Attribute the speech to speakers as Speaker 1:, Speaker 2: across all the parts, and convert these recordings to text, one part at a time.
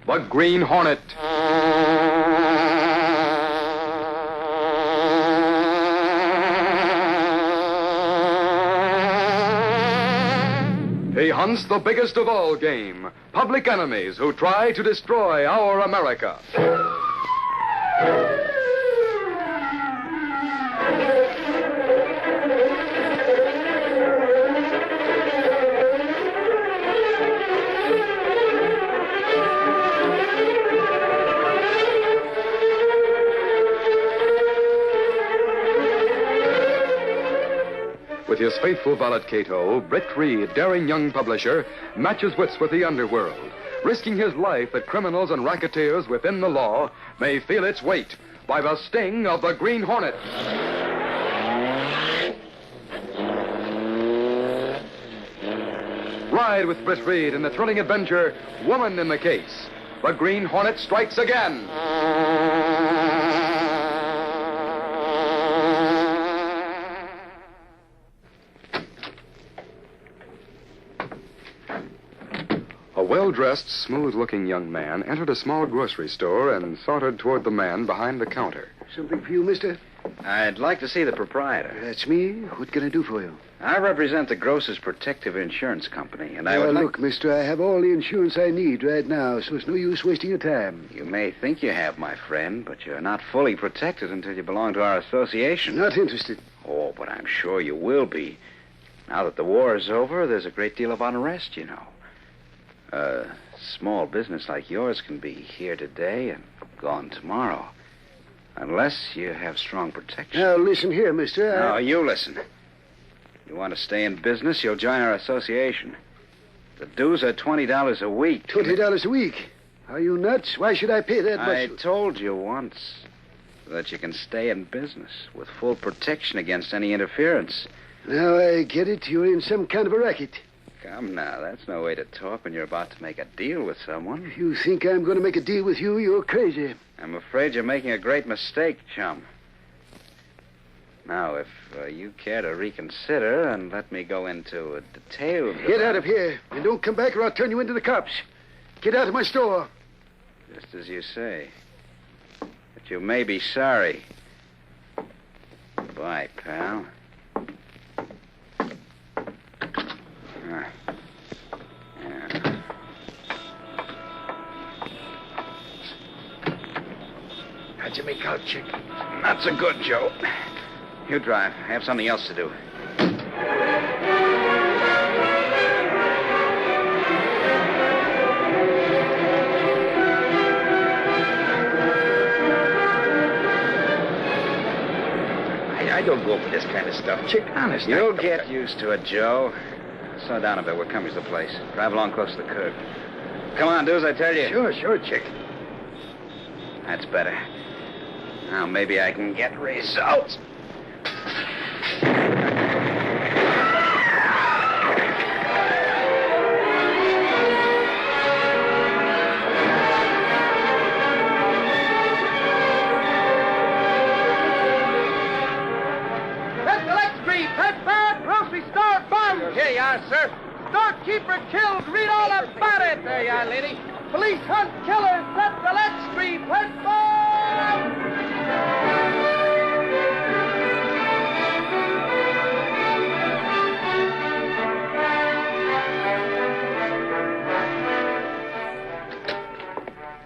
Speaker 1: the Green Hornet. He hunts the biggest of all game, public enemies who try to destroy our America. With his faithful valet Cato, Britt Reed, daring young publisher, matches wits with the underworld, risking his life that criminals and racketeers within the law may feel its weight by the sting of the Green Hornet. Ride with Britt Reed in the thrilling adventure, Woman in the Case. The Green Hornet strikes again. A well-dressed, smooth-looking young man entered a small grocery store and sauntered toward the man behind the counter.
Speaker 2: Something for you, mister?
Speaker 3: I'd like to see the proprietor.
Speaker 2: That's me. What can I do for you?
Speaker 3: I represent the Grocers Protective Insurance Company, and I would
Speaker 2: look, mister, I have all the insurance I need right now, so it's no use wasting your time.
Speaker 3: You may think you have, my friend, but you're not fully protected until you belong to our association.
Speaker 2: Not interested.
Speaker 3: Oh, but I'm sure you will be. Now that the war is over, there's a great deal of unrest, you know. A small business like yours can be here today and gone tomorrow. Unless you have strong protection.
Speaker 2: Now, listen here, mister.
Speaker 3: No, you listen. You want to stay in business, you'll join our association. The dues are $20 a week.
Speaker 2: $20 a week? Are you nuts? Why should I pay that much?
Speaker 3: I told you once that you can stay in business with full protection against any interference.
Speaker 2: Now I get it. You're in some kind of a racket.
Speaker 3: Come now, that's no way to talk when you're about to make a deal with someone.
Speaker 2: If you think I'm going to make a deal with you, you're crazy.
Speaker 3: I'm afraid you're making a great mistake, chum. Now, if you care to reconsider and let me go into details...
Speaker 2: Get out of here, and don't come back or I'll turn you into the cops. Get out of my store.
Speaker 3: Just as you say. But you may be sorry. Goodbye, pal. Yeah.
Speaker 2: How'd you make out, chick?
Speaker 3: Not so good, Joe. You drive. I have something else to do.
Speaker 4: I don't go for this kind of stuff, chick. Honest.
Speaker 3: You'll get used to it, Joe. Slow down a bit. We're coming to the place. Drive along close to the curb. Come on, do as I tell you.
Speaker 4: Sure, chick.
Speaker 3: That's better. Now maybe I can get results.
Speaker 5: Here you are, sir. Storekeeper killed. Read all about it. There you are, lady. Police hunt killers. That's the Let's Street.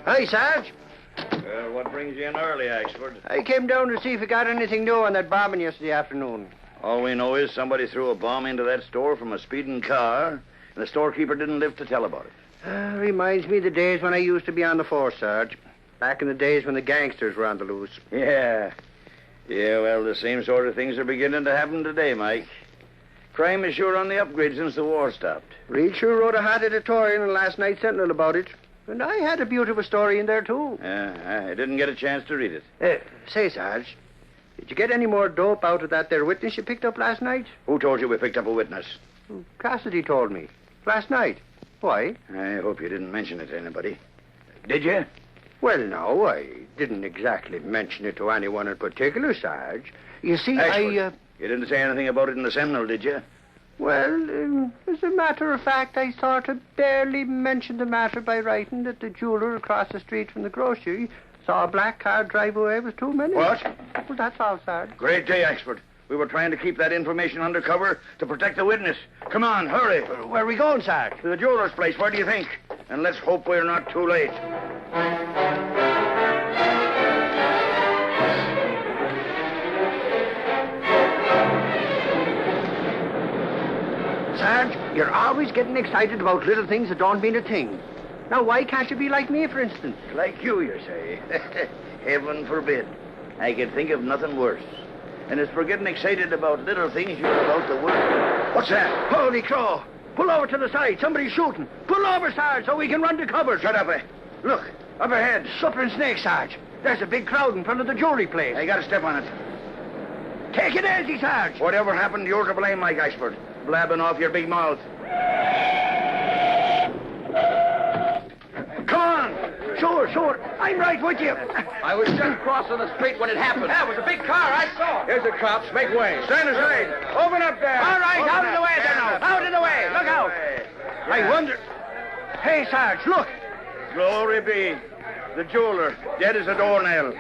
Speaker 6: Hi, Sarge.
Speaker 4: Well, what brings you in early, Axford?
Speaker 6: I came down to see if you got anything new on that bombing yesterday afternoon.
Speaker 4: All we know is somebody threw a bomb into that store from a speeding car, and the storekeeper didn't live to tell about it.
Speaker 6: Reminds me of the days when I used to be on the force, Sarge. Back in the days when the gangsters were on the loose.
Speaker 4: Yeah, well, the same sort of things are beginning to happen today, Mike. Crime is sure on the upgrade since the war stopped.
Speaker 6: Reed sure wrote a hot editorial in last night's Sentinel about it. And I had a beautiful story in there, too.
Speaker 4: Yeah, I didn't get a chance to read it.
Speaker 6: Say, Sarge, did you get any more dope out of that there witness you picked up last night?
Speaker 4: Who told you we picked up a witness?
Speaker 6: Cassidy told me. Last night. Why?
Speaker 4: I hope you didn't mention it to anybody. Did you?
Speaker 6: Well, no, I didn't exactly mention it to anyone in particular, Sarge. You see,
Speaker 4: Ashford, you didn't say anything about it in the Sentinel, did you?
Speaker 6: Well, as a matter of fact, I sort of barely mentioned the matter by writing that the jeweler across the street from the grocery saw a black car drive away with 2 men.
Speaker 4: What?
Speaker 6: Well, that's all, Sarge.
Speaker 4: Great day, expert. We were trying to keep that information undercover to protect the witness. Come on, hurry.
Speaker 6: Where are we going, Sarge?
Speaker 4: To the jeweler's place. Where do you think? And let's hope we're not too late.
Speaker 6: Sarge, you're always getting excited about little things that don't mean a thing. Now, why can't you be like me, for instance?
Speaker 4: Like you say. Heaven forbid. I can think of nothing worse. And as for getting excited about little things, you're about the worst. What's that?
Speaker 6: Holy crow! Pull over to the side. Somebody's shooting. Pull over, Sarge, so we can run to cover.
Speaker 4: Shut up, eh? Look, up ahead.
Speaker 6: Suffering snakes, Sarge. There's a big crowd in front of the jewelry place.
Speaker 4: I got to step on it.
Speaker 6: Take it easy, Sarge.
Speaker 4: Whatever happened, you're to blame, Mike Ashford. Blabbing off your big mouth. Come on.
Speaker 6: Sure. I'm right with you.
Speaker 5: I was just crossing the street when it happened. That was a big car. I saw.
Speaker 4: Here's the cops. Make way. Stand aside. Open up there.
Speaker 6: All right, out of the way there now. Out of the way. Look out. I wonder... Hey, Sarge, look.
Speaker 4: Glory be. The jeweler, dead as a doornail.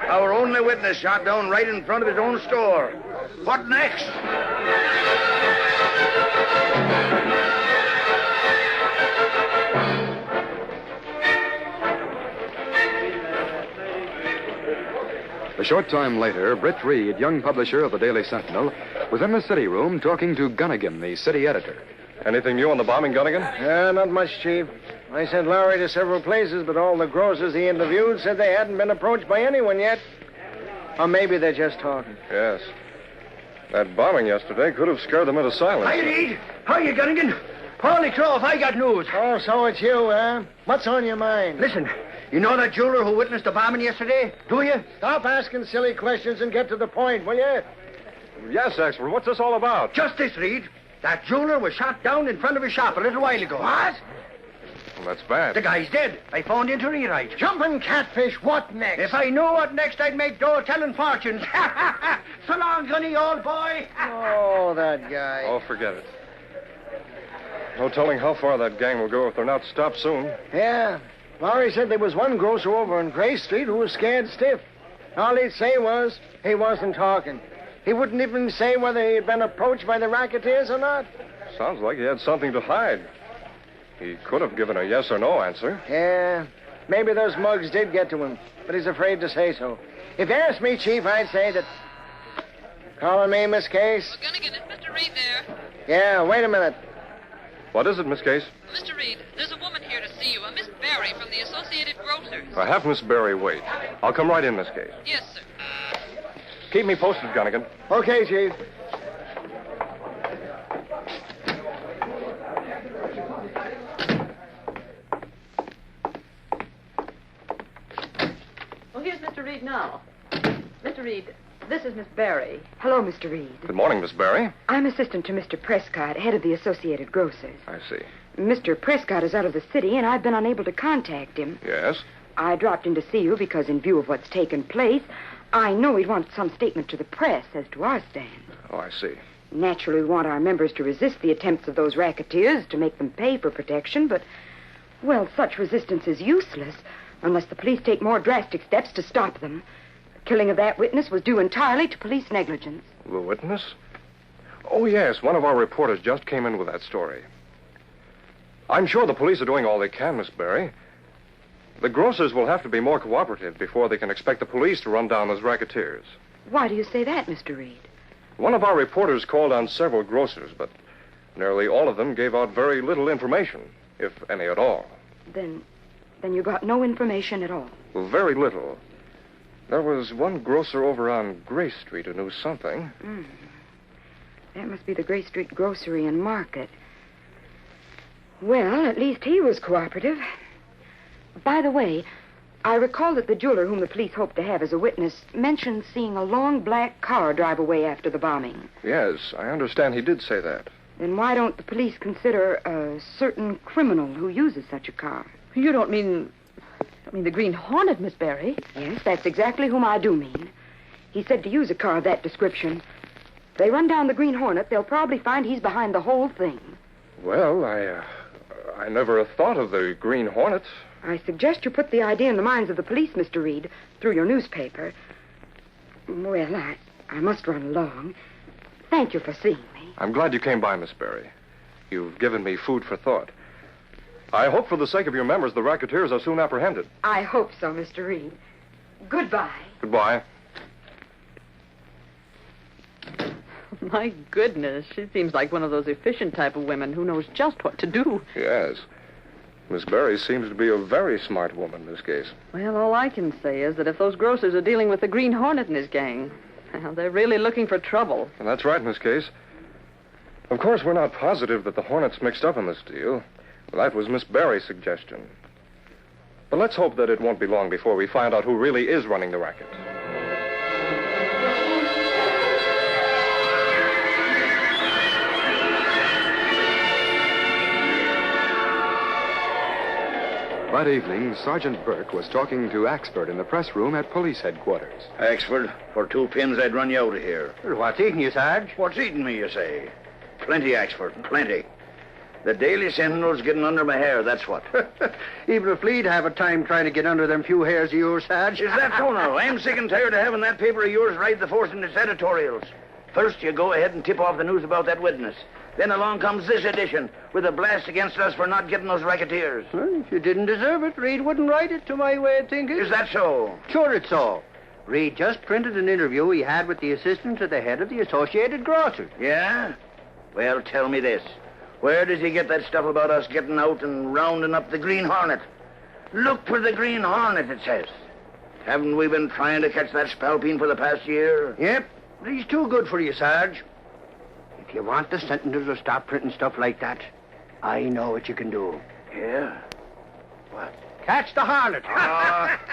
Speaker 4: Our only witness shot down right in front of his own store. What next?
Speaker 1: A short time later, Britt Reed, young publisher of the Daily Sentinel, was in the city room talking to Gunnigan, the city editor.
Speaker 7: Anything new on the bombing, Gunnigan?
Speaker 8: Not much, Chief. I sent Lowry to several places, but all the grocers he interviewed said they hadn't been approached by anyone yet. Or maybe they're just talking.
Speaker 7: Yes. That bombing yesterday could have scared them into silence.
Speaker 6: Hi, Reed. Hiya, Gunnigan. Holy crow, if I got news.
Speaker 8: Oh, so it's you, huh? What's on your mind?
Speaker 6: Listen, you know that jeweler who witnessed the bombing yesterday? Do you?
Speaker 8: Stop asking silly questions and get to the point, will you?
Speaker 7: Yes, expert. What's this all about?
Speaker 6: Just this, Reed. That jeweler was shot down in front of his shop a little while ago. What?
Speaker 7: Well, that's bad.
Speaker 6: The guy's dead. I phoned in to rewrite.
Speaker 8: Jumping catfish, what next?
Speaker 6: If I knew what next, I'd make dough telling fortunes. So long, Gunny, old boy.
Speaker 8: Oh, that guy.
Speaker 7: Oh, forget it. No telling how far that gang will go if they're not stopped soon.
Speaker 8: Yeah. Lowry said there was one grocer over on Gray Street who was scared stiff. All he'd say was he wasn't talking. He wouldn't even say whether he had been approached by the racketeers or not.
Speaker 7: Sounds like he had something to hide. He could have given a yes or no answer.
Speaker 8: Yeah, maybe those mugs did get to him, but he's afraid to say so. If you asked me, Chief, I'd say that... Calling me, Miss Case?
Speaker 9: Well, Gunnigan, is Mr. Reed there?
Speaker 8: Yeah, wait a minute.
Speaker 7: What is it, Miss Case?
Speaker 9: Mr. Reed, there's a woman here to see you, a Miss Barry from the Associated Grocers.
Speaker 7: Have Miss Barry wait. I'll come right in, Miss Case.
Speaker 9: Yes, sir.
Speaker 7: Keep me posted, Gunnigan.
Speaker 8: Okay, Chief.
Speaker 10: Well, here's Mr. Reed now. Mr. Reed, this is Miss Barry.
Speaker 11: Hello, Mr. Reed.
Speaker 7: Good morning, Miss Barry.
Speaker 11: I'm assistant to Mr. Prescott, head of the Associated Grocers.
Speaker 7: I see.
Speaker 11: Mr. Prescott is out of the city, and I've been unable to contact him.
Speaker 7: Yes?
Speaker 11: I dropped in to see you because, in view of what's taken place, I know he'd want some statement to the press as to our stand.
Speaker 7: Oh, I see.
Speaker 11: Naturally, we want our members to resist the attempts of those racketeers to make them pay for protection, but, well, such resistance is useless unless the police take more drastic steps to stop them. The killing of that witness was due entirely to police negligence.
Speaker 7: The witness? Oh, yes. One of our reporters just came in with that story. I'm sure the police are doing all they can, Miss Barry. The grocers will have to be more cooperative before they can expect the police to run down those racketeers.
Speaker 11: Why do you say that, Mr. Reed?
Speaker 7: One of our reporters called on several grocers, but nearly all of them gave out very little information, if any at all.
Speaker 11: Then you got no information at all?
Speaker 7: Well, very little. There was one grocer over on Gray Street who knew something.
Speaker 11: That must be the Gray Street Grocery and Market. Well, at least he was cooperative. By the way, I recall that the jeweler whom the police hoped to have as a witness mentioned seeing a long black car drive away after the bombing.
Speaker 7: Yes, I understand he did say that.
Speaker 11: Then why don't the police consider a certain criminal who uses such a car?
Speaker 10: You don't mean... the Green Hornet, Miss Barry?
Speaker 11: Yes, that's exactly whom I do mean. He said to use a car of that description. they run down the Green Hornet, they'll probably find he's behind the whole thing.
Speaker 7: Well, I never thought of the Green Hornet.
Speaker 11: I suggest you put the idea in the minds of the police, Mr. Reed, through your newspaper. Well, I must run along. Thank you for seeing me.
Speaker 7: I'm glad you came by, Miss Berry. You've given me food for thought. I hope for the sake of your members, the racketeers are soon apprehended.
Speaker 11: I hope so, Mr. Reed. Goodbye.
Speaker 7: Goodbye.
Speaker 10: My goodness, she seems like one of those efficient type of women who knows just what to do.
Speaker 7: Yes. Miss Berry seems to be a very smart woman in this case.
Speaker 10: Well, all I can say is that if those grocers are dealing with the Green Hornet and his gang, well, they're really looking for trouble.
Speaker 7: And that's right, Miss Case. Of course, we're not positive that the Hornet's mixed up in this deal. That was Miss Berry's suggestion. But let's hope that it won't be long before we find out who really is running the racket.
Speaker 1: That evening, Sergeant Burke was talking to Axford in the press room at police headquarters.
Speaker 4: Axford, for 2 pins, I'd run you out of here.
Speaker 5: Well, what's eating you, Sarge?
Speaker 4: What's eating me, you say? Plenty, Axford, plenty. The Daily Sentinel's getting under my hair, that's what.
Speaker 5: Even a flea'd have a time trying to get under them few hairs of yours, Sarge.
Speaker 4: Is that so now? I'm sick and tired of having that paper of yours ride the force in its editorials. First, you go ahead and tip off the news about that witness. Then along comes this edition with a blast against us for not getting those racketeers.
Speaker 5: Well, if you didn't deserve it, Reed wouldn't write it, to my way of thinking.
Speaker 4: Is that so?
Speaker 5: Sure it's so. Reed just printed an interview he had with the assistant to the head of the Associated Grocers.
Speaker 4: Yeah? Well, tell me this. Where does he get that stuff about us getting out and rounding up the Green Hornet? Look for the Green Hornet, it says. Haven't we been trying to catch that spalpeen for the past year?
Speaker 5: Yep, but he's too good for you, Sarge. If you want the Sentinel to stop printing stuff like that, I know what you can do.
Speaker 4: Yeah? What?
Speaker 5: Catch the Hornet.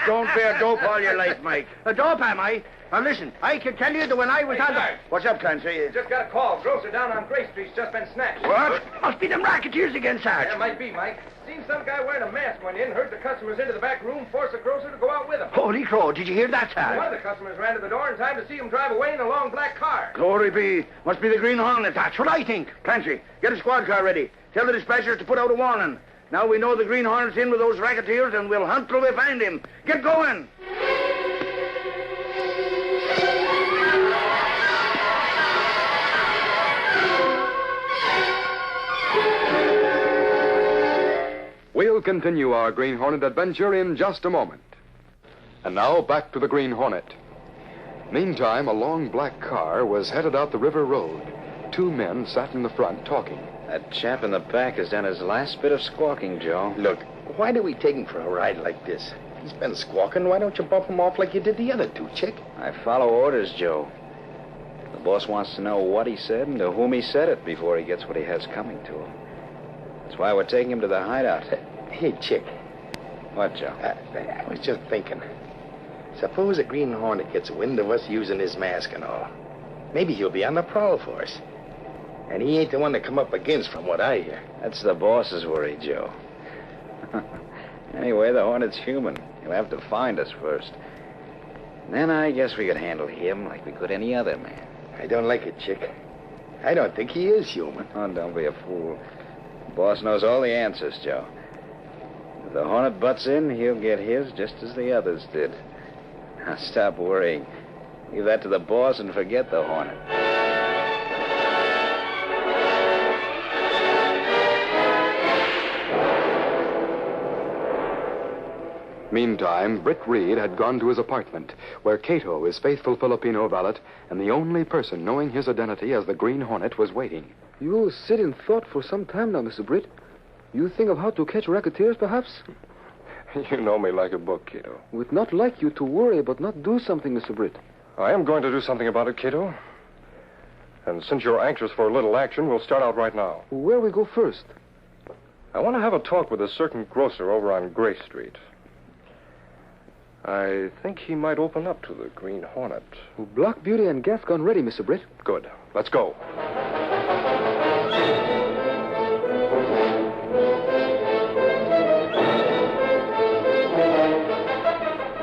Speaker 4: Don't be a dope all your life, Mike.
Speaker 5: A dope, am I? Now, listen, I can tell you that when I was on the...
Speaker 4: What's up, Clancy?
Speaker 12: Just got a call. Grocer down on Gray Street's just been snatched.
Speaker 4: What?
Speaker 5: Must be them racketeers again, Sarge.
Speaker 12: Yeah, might be, Mike. Seen some guy wearing a mask went in, heard the customers into the back room, forced the grocer to go out with him.
Speaker 5: Holy crow, did you hear that, Sarge?
Speaker 12: One of the customers ran to the door in time to see him drive away in a long black car.
Speaker 4: Glory be. Must be the Green Hornet.
Speaker 5: That's what I think.
Speaker 4: Clancy, get a squad car ready. Tell the dispatchers to put out a warning. Now we know the Green Hornet's in with those racketeers, and we'll hunt till we find him. Get going.
Speaker 1: We'll continue our Green Hornet adventure in just a moment. And now, back to the Green Hornet. Meantime, a long black car was headed out the river road. 2 men sat in the front talking.
Speaker 3: That chap in the back has done his last bit of squawking, Joe.
Speaker 13: Look, why do we take him for a ride like this? He's been squawking. Why don't you bump him off like you did the other 2, Chick?
Speaker 3: I follow orders, Joe. The boss wants to know what he said and to whom he said it before he gets what he has coming to him. That's why we're taking him to the hideout.
Speaker 13: Hey, Chick.
Speaker 3: What, Joe?
Speaker 13: I was just thinking. Suppose a Green Hornet gets wind of us using his mask and all. Maybe he'll be on the prowl for us. And he ain't the one to come up against, from what I hear.
Speaker 3: That's the boss's worry, Joe. Anyway, the Hornet's human. He'll have to find us first. Then I guess we could handle him like we could any other man.
Speaker 13: I don't like it, Chick. I don't think he is human.
Speaker 3: Oh, don't be a fool. The boss knows all the answers, Joe. If the Hornet butts in, he'll get his just as the others did. Now, stop worrying. Leave that to the boss and forget the Hornet.
Speaker 1: Meantime, Britt Reed had gone to his apartment, where Cato, his faithful Filipino valet, and the only person knowing his identity as the Green Hornet, was waiting.
Speaker 14: You sit in thought for some time now, Mr. Britt. You think of how to catch racketeers, perhaps?
Speaker 7: You know me like a book, Cato.
Speaker 14: We'd not like you to worry, but not do something, Mr. Britt.
Speaker 7: I am going to do something about it, Cato. And since you're anxious for a little action, we'll start out right now.
Speaker 14: Where we go first?
Speaker 7: I want to have a talk with a certain grocer over on Gray Street. I think he might open up to the Green Hornet.
Speaker 14: Black Beauty and gas gun ready, Mr. Britt.
Speaker 7: Good. Let's go.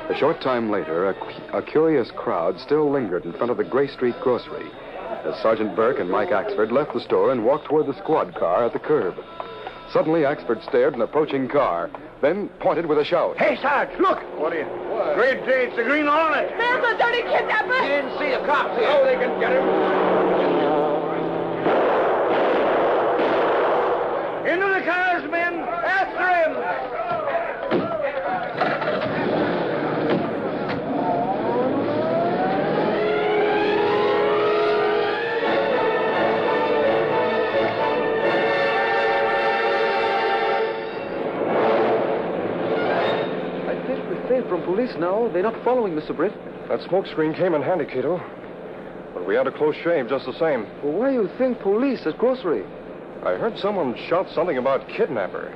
Speaker 1: A short time later, a curious crowd still lingered in front of the Gray Street grocery, as Sergeant Burke and Mike Axford left the store and walked toward the squad car at the curb. Suddenly, Axford stared at an approaching car, then pointed with a shout.
Speaker 4: Hey, Sarge, look!
Speaker 12: What are you? What?
Speaker 4: Great day, it's the Green Hornet.
Speaker 11: There's a dirty kidnapper!
Speaker 12: He didn't see the cops here. Oh, they can get him.
Speaker 4: Into the cars, men! After him!
Speaker 14: From police now. They're not following, Mr. Britt.
Speaker 7: That smoke screen came in handy, Cato. But we had a close shave just the same.
Speaker 14: Well, why you think police at grocery?
Speaker 7: I heard someone shout something about kidnapper.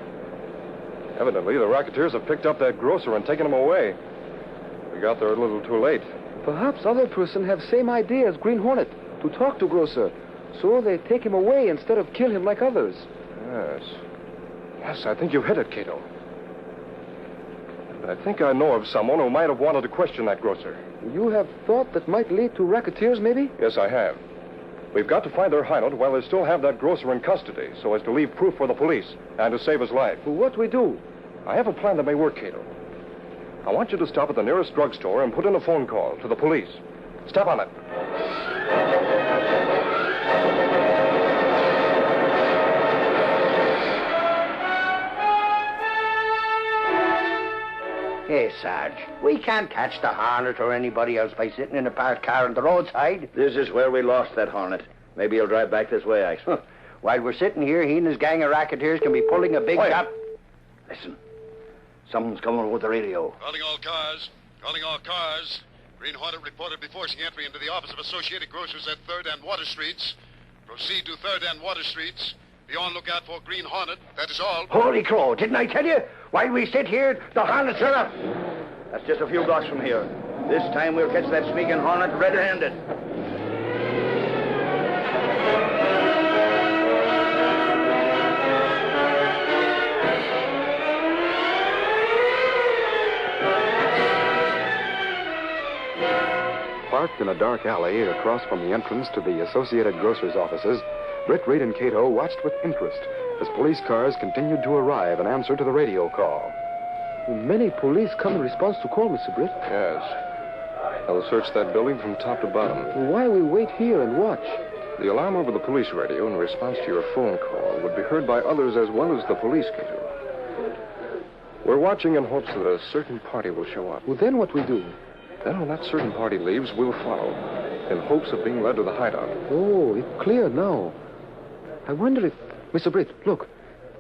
Speaker 7: Evidently, the racketeers have picked up that grocer and taken him away. We got there a little too late.
Speaker 14: Perhaps other person have same idea as Green Hornet, to talk to grocer. So they take him away instead of kill him like others.
Speaker 7: Yes. Yes, I think you hit it, Cato. I think I know of someone who might have wanted to question that grocer.
Speaker 14: You have thought that might lead to racketeers, maybe?
Speaker 7: Yes, I have. We've got to find their hideout while they still have that grocer in custody, so as to leave proof for the police and to save his life.
Speaker 14: Well, what we do?
Speaker 7: I have a plan that may work, Cato. I want you to stop at the nearest drugstore and put in a phone call to the police. Step on it.
Speaker 4: Hey, Sarge, we can't catch the Hornet or anybody else by sitting in a parked car on the roadside.
Speaker 3: This is where we lost that Hornet. Maybe he'll drive back this way, Axel.
Speaker 4: While we're sitting here, he and his gang of racketeers can be pulling a big job. Listen, someone's coming over the radio.
Speaker 15: Calling all cars. Calling all cars. Green Hornet reported before forcing entry into the office of Associated Grocers at 3rd and Water Streets. Proceed to 3rd and Water Streets. Be on lookout for Green Hornet. That is all.
Speaker 4: Holy crow, didn't I tell you? While we sit here, the Hornets are up.
Speaker 3: That's just a few blocks from here. This time we'll catch that sneaking Hornet red-handed.
Speaker 1: Parked in a dark alley across from the entrance to the Associated Grocers' offices, Britt, Reed, and Cato watched with interest as police cars continued to arrive in answer to the radio call.
Speaker 14: Many police come in response to call, Mr. Britt.
Speaker 7: Yes. They'll search that building from top to bottom.
Speaker 14: Why we wait here and watch?
Speaker 7: The alarm over the police radio in response to your phone call would be heard by others as well as the police, Cato. We're watching in hopes that a certain party will show up.
Speaker 14: Well, then what we do?
Speaker 7: Then when that certain party leaves, we'll follow, in hopes of being led to the hideout.
Speaker 14: Oh, it's clear now. I wonder if... Mr. Britt, look.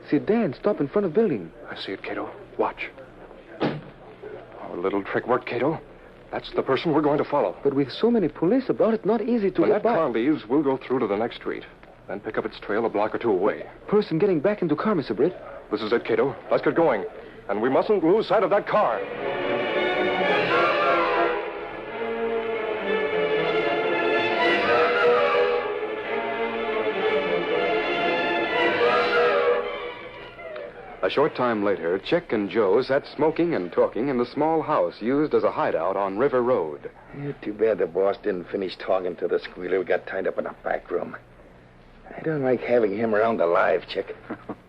Speaker 14: See Dan stop in front of building.
Speaker 7: I see it, Cato. Watch. Our little trick worked, Cato. That's the person we're going to follow.
Speaker 14: But with so many police about, it's not easy to
Speaker 7: when
Speaker 14: get
Speaker 7: that
Speaker 14: back.
Speaker 7: car leaves, we'll go through to the next street, then pick up its trail a block or two away.
Speaker 14: Person getting back into car, Mr. Britt.
Speaker 7: This is it, Cato. Let's get going. And we mustn't lose sight of that car.
Speaker 1: A short time later, Chick and Joe sat smoking and talking in the small house used as a hideout on River Road.
Speaker 13: Yeah, too bad the boss didn't finish talking to the squealer who got tied up in a back room. I don't like having him around alive, Chick.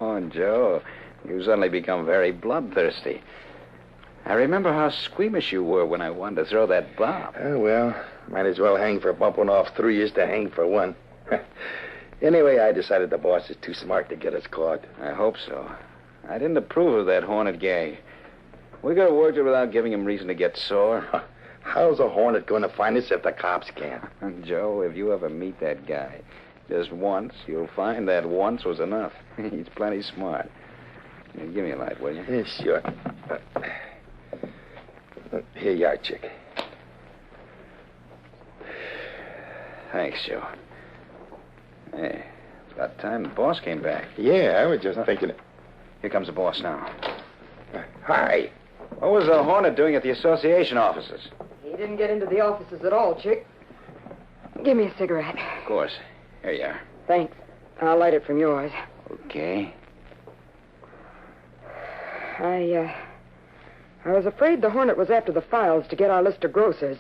Speaker 3: Oh, Joe, you suddenly become very bloodthirsty. I remember how squeamish you were when I wanted to throw that bomb.
Speaker 13: Oh, well, might as well hang for bumping off 3 as to hang for 1. Anyway, I decided the boss is too smart to get us caught.
Speaker 3: I hope so. I didn't approve of that Hornet gang. We could have worked it without giving him reason to get sore.
Speaker 13: How's a Hornet going to find us if the cops can't?
Speaker 3: Joe, if you ever meet that guy, just once, you'll find that once was enough. He's plenty smart. Here, give me a light, will you?
Speaker 13: Yeah, sure. Here you are, Chick.
Speaker 3: Thanks, Joe. Hey, it's about time the boss came back.
Speaker 13: Yeah, I was just thinking...
Speaker 3: Here comes the boss now.
Speaker 13: Hi.
Speaker 3: What was the Hornet doing at the association offices?
Speaker 11: He didn't get into the offices at all, Chick. Give me a cigarette.
Speaker 3: Of course. Here you are.
Speaker 11: Thanks. I'll light it from yours.
Speaker 3: Okay.
Speaker 11: I was afraid the Hornet was after the files to get our list of grocers.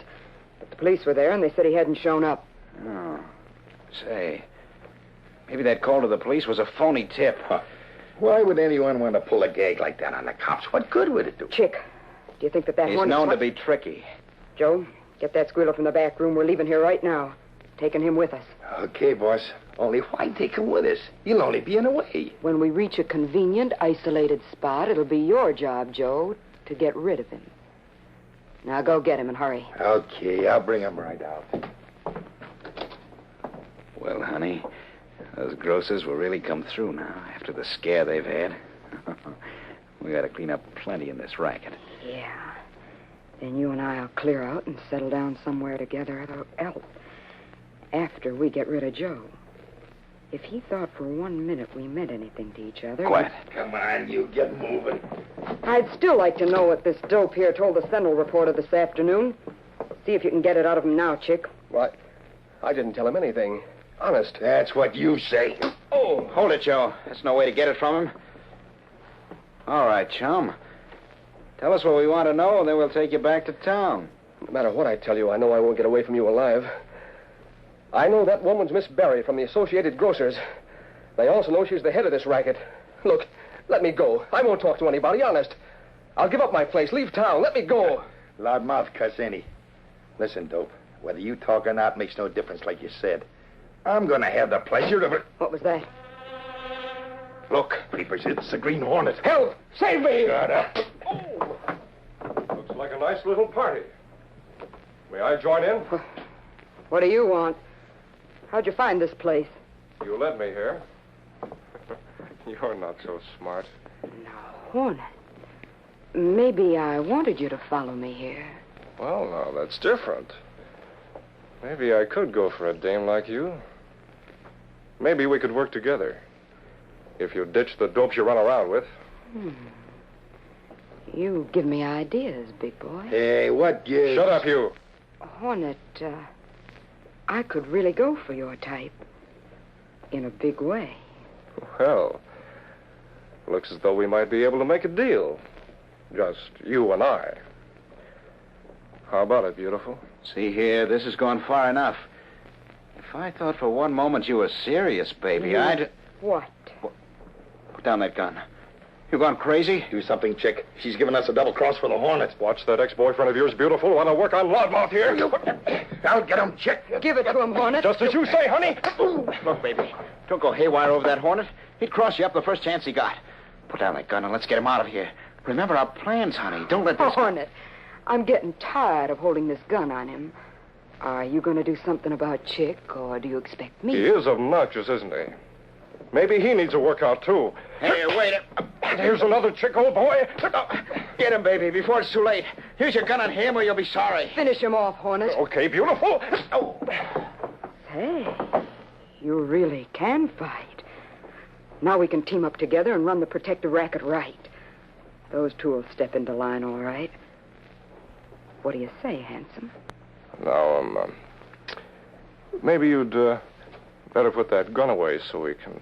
Speaker 11: But the police were there, and they said he hadn't shown up.
Speaker 3: Oh. Say, maybe that call to the police was a phony tip.
Speaker 13: Why would anyone want to pull a gag like that on the cops? What good would it do?
Speaker 11: Chick, do you think that
Speaker 3: He's
Speaker 11: Hornet...
Speaker 3: known to be tricky.
Speaker 11: Joe, get that squealer from the back room. We're leaving here right now. Taking him with us.
Speaker 13: Okay, boss. Only why take him with us? He'll only be in the way.
Speaker 11: When we reach a convenient, isolated spot, it'll be your job, Joe, to get rid of him. Now go get him and hurry.
Speaker 13: Okay, I'll bring him right out.
Speaker 3: Well, honey, those grocers will really come through now after the scare they've had. We got to clean up plenty in this racket.
Speaker 11: Yeah. Then you and I'll clear out and settle down somewhere together else. After we get rid of Joe. If he thought for 1 minute we meant anything to each other...
Speaker 3: Quiet.
Speaker 13: Come on, you get moving.
Speaker 11: I'd still like to know what this dope here told the Sentinel reporter this afternoon. See if you can get it out of him now, Chick.
Speaker 14: What? I didn't tell him anything. Honest.
Speaker 13: That's what you say.
Speaker 3: Oh, hold it, Joe. That's no way to get it from him. All right, chum. Tell us what we want to know, and then we'll take you back to town.
Speaker 14: No matter what I tell you, I know I won't get away from you alive. I know that woman's Miss Barry from the Associated Grocers. I also know she's the head of this racket. Look, let me go. I won't talk to anybody, honest. I'll give up my place, leave town. Let me go.
Speaker 13: Loudmouth cuss any. Listen, Dope, whether you talk or not makes no difference, like you said. I'm going to have the pleasure of it.
Speaker 11: What was that?
Speaker 13: Look, Creepers, it's the Green Hornet.
Speaker 14: Help! Save me!
Speaker 13: Shut up.
Speaker 7: Looks like a nice little party. May I join in?
Speaker 11: What do you want? How'd you find this place?
Speaker 7: You led me here. You're not so smart.
Speaker 11: Hornet. Maybe I wanted you to follow me here.
Speaker 7: Well, now, that's different. Maybe I could go for a dame like you. Maybe we could work together. If you ditch the dopes you run around with.
Speaker 11: You give me ideas, big boy.
Speaker 13: Hey, what gives...
Speaker 7: Shut up, you.
Speaker 11: Hornet, I could really go for your type. In a big way.
Speaker 7: Well, looks as though we might be able to make a deal. Just you and I. How about it, beautiful?
Speaker 3: See here, this has gone far enough. If I thought for 1 moment you were serious, baby, I'd...
Speaker 11: What?
Speaker 3: Put down that gun. You gone crazy?
Speaker 13: Do something, Chick. She's giving us a double cross for the Hornet.
Speaker 7: Watch that ex-boyfriend of yours, beautiful. Want to work on Loudmouth here?
Speaker 13: I'll get him, Chick.
Speaker 11: Give it to him, Hornet.
Speaker 7: Just as you say, honey.
Speaker 3: Look, baby, don't go haywire over that Hornet. He'd cross you up the first chance he got. Put down that gun and let's get him out of here. Remember our plans, honey. Don't let this...
Speaker 11: Hornet, I'm getting tired of holding this gun on him. Are you going to do something about Chick, or do you expect me?
Speaker 7: He is obnoxious, isn't he? Maybe he needs a workout, too.
Speaker 3: Hey, wait.
Speaker 7: Here's another chick, old boy.
Speaker 3: Get him, baby, before it's too late. Here's your gun on him, or you'll be sorry.
Speaker 11: Finish him off, Hornet.
Speaker 7: Okay, beautiful. Oh.
Speaker 11: Hey, you really can fight. Now we can team up together and run the protective racket right. Those two will step into line, all right. What do you say, handsome?
Speaker 7: Now, maybe you'd better put that gun away so we can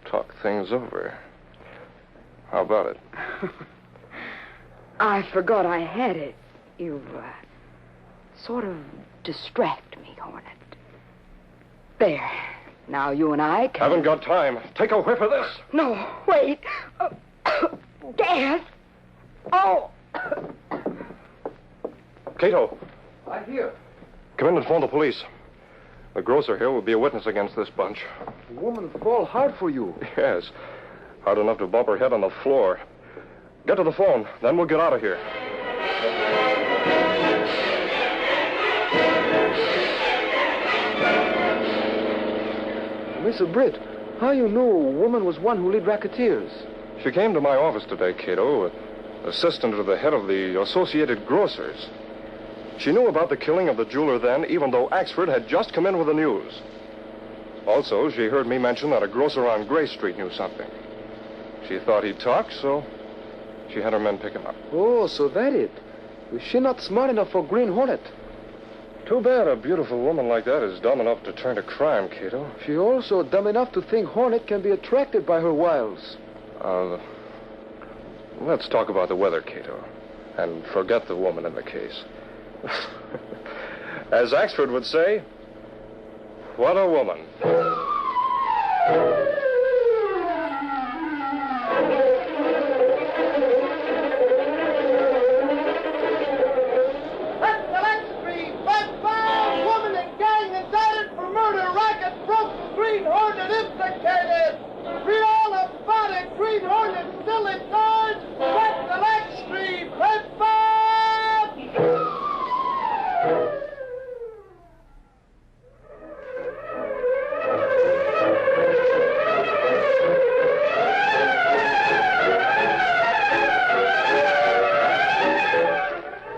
Speaker 7: talk things over. How about it?
Speaker 11: I forgot I had it. You sort of distract me, Hornet. There. Now you and I can...
Speaker 7: Haven't got time. Take a whiff of this.
Speaker 11: No, wait. Gas. Oh.
Speaker 7: Cato.
Speaker 14: I'm here.
Speaker 7: Come in and phone the police. The grocer here will be a witness against this bunch.
Speaker 14: The woman fall hard for you.
Speaker 7: Yes. Hard enough to bump her head on the floor. Get to the phone, then we'll get out of here.
Speaker 14: Mr. Britt, how you know a woman was one who lead racketeers?
Speaker 7: She came to my office today, Cato, assistant to the head of the Associated Grocers. She knew about the killing of the jeweler then, even though Axford had just come in with the news. Also, she heard me mention that a grocer on Gray Street knew something. She thought he'd talk, so she had her men pick him up.
Speaker 14: Oh, so that it. Was she not smart enough for Green Hornet?
Speaker 7: Too bad a beautiful woman like that is dumb enough to turn to crime, Cato.
Speaker 14: She also dumb enough to think Hornet can be attracted by her wiles.
Speaker 7: Let's talk about the weather, Cato, and forget the woman in the case. As Axford would say, What a woman.
Speaker 5: That's the next street. That foul woman and gang indicted for murder. Racket broke. Green Hornet implicated. Read all about it. Green Hornet still in charge. That's the next street. Red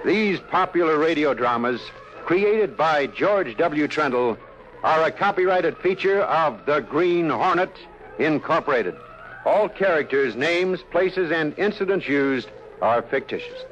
Speaker 16: These popular radio dramas, created by George W. Trendle, are a copyrighted feature of the Green Hornet, Incorporated. All characters, names, places, and incidents used are fictitious.